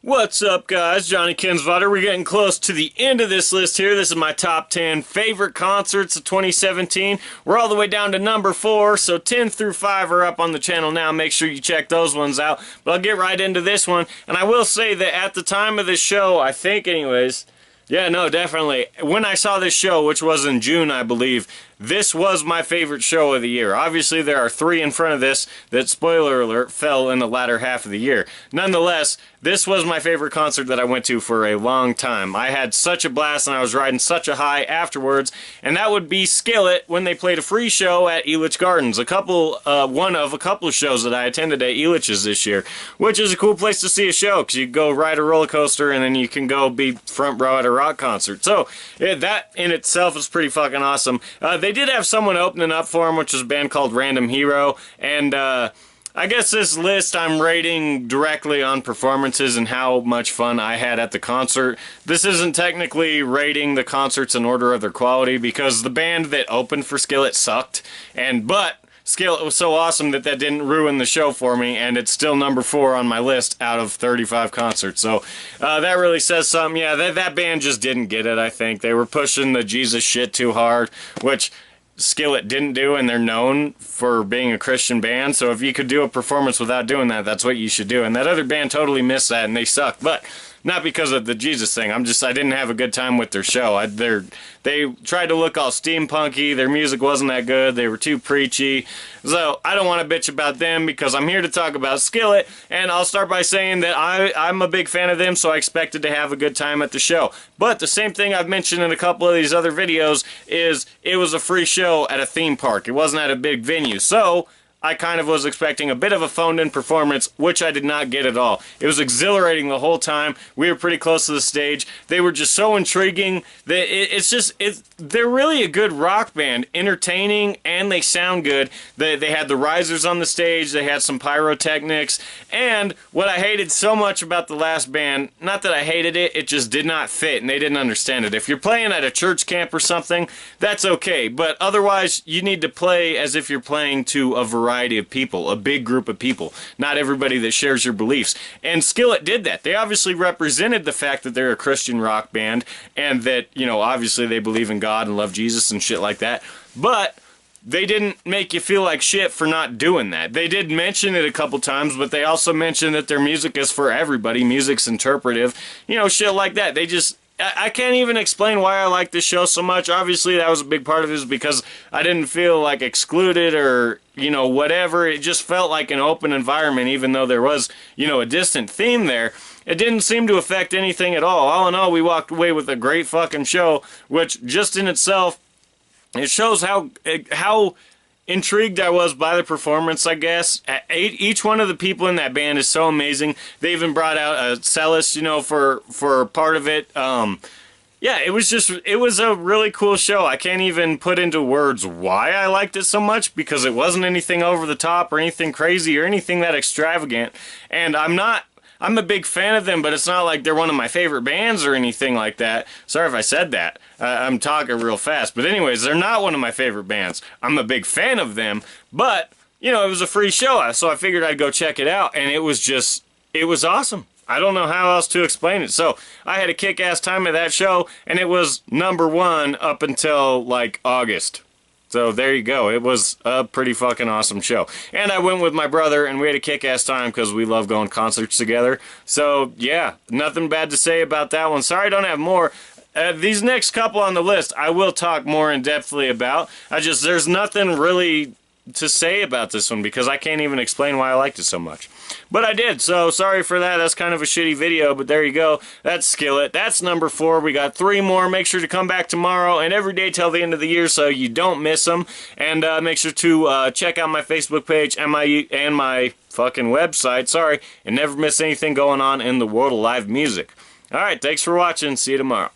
What's up, guys? Johnny Kinsvater. We're getting close to the end of this list here. This is my top 10 favorite concerts of 2017. We're all the way down to number 4, so 10 through 5 are up on the channel now. Make sure you check those ones out. But I'll get right into this one. And I will say that at the time of this show, I think anyways, yeah, no, definitely. When I saw this show, which was in June, I believe, this was my favorite show of the year. Obviously, there are 3 in front of this that, spoiler alert, fell in the latter half of the year. Nonetheless, this was my favorite concert that I went to for a long time. I had such a blast and I was riding such a high afterwards, and that would be Skillet when they played a free show at Elitch Gardens. One of a couple of shows that I attended at Elitch's this year, which is a cool place to see a show because you go ride a roller coaster and then you can go be front row at a rock concert. So, yeah, that in itself is pretty fucking awesome. They did have someone opening up for him, which is a band called Random Hero, and I guess this list I'm rating directly on performances and how much fun I had at the concert. This isn't technically rating the concerts in order of their quality because the band that opened for Skillet sucked, but Skillet was so awesome that didn't ruin the show for me, and it's still number 4 on my list out of 35 concerts. So that really says something. Yeah, that band just didn't get it, I think. They were pushing the Jesus shit too hard, which Skillet didn't do, and they're known for being a Christian band. So if you could do a performance without doing that, that's what you should do. And that other band totally missed that, and they suck. But not because of the Jesus thing. I didn't have a good time with their show. They tried to look all steampunky. Their music wasn't that good. They were too preachy. So I don't want to bitch about them because I'm here to talk about Skillet. And I'll start by saying that I'm a big fan of them, so I expected to have a good time at the show. But the same thing I've mentioned in a couple of these other videos is it was a free show at a theme park. It wasn't at a big venue. So I kind of was expecting a bit of a phoned-in performance, which I did not get at all. It was exhilarating the whole time. We were pretty close to the stage. They were just so intriguing that they're really a good rock band, entertaining, and they sound good. They had the risers on the stage. They had some pyrotechnics. And what I hated so much about the last band, not that I hated it, it just did not fit, and they didn't understand it. If you're playing at a church camp or something, that's okay. But otherwise, you need to play as if you're playing to a variety of people, a big group of people, not everybody that shares your beliefs. And Skillet did that. They obviously represented the fact that they're a Christian rock band and that, you know, obviously they believe in God and love Jesus and shit like that. But they didn't make you feel like shit for not doing that. They did mention it a couple times, but they also mentioned that their music is for everybody. Music's interpretive, you know, shit like that. I can't even explain why I like this show so much. Obviously, that was a big part of it is because I didn't feel like excluded or, you know, whatever. It just felt like an open environment, even though there was, you know, a distant theme there. It didn't seem to affect anything at all. All in all, we walked away with a great fucking show, which just in itself, it shows how intrigued I was by the performance, I guess. Each one of the people in that band is so amazing. They even brought out a cellist, you know, for part of it. Yeah, it was a really cool show. I can't even put into words why I liked it so much because it wasn't anything over the top or anything crazy or anything that extravagant. And I'm a big fan of them, but it's not like they're one of my favorite bands or anything like that. Sorry if I said that. I'm talking real fast. But anyways, they're not one of my favorite bands. I'm a big fan of them, but, you know, it was a free show, so I figured I'd go check it out, and it was awesome. I don't know how else to explain it. So I had a kick-ass time at that show, and it was number 1 up until, like, August. So there you go. It was a pretty fucking awesome show. And I went with my brother, and we had a kick-ass time because we love going concerts together. So, yeah, nothing bad to say about that one. Sorry I don't have more. These next couple on the list, I will talk more in-depthly about. There's nothing really to say about this one because I can't even explain why I liked it so much. But I did, so sorry for that. That's kind of a shitty video, but there you go. That's Skillet. That's number 4. We got 3 more. Make sure to come back tomorrow and every day till the end of the year so you don't miss them. And make sure to check out my Facebook page and my fucking website, sorry, and never miss anything going on in the world of live music. Alright, thanks for watching. See you tomorrow.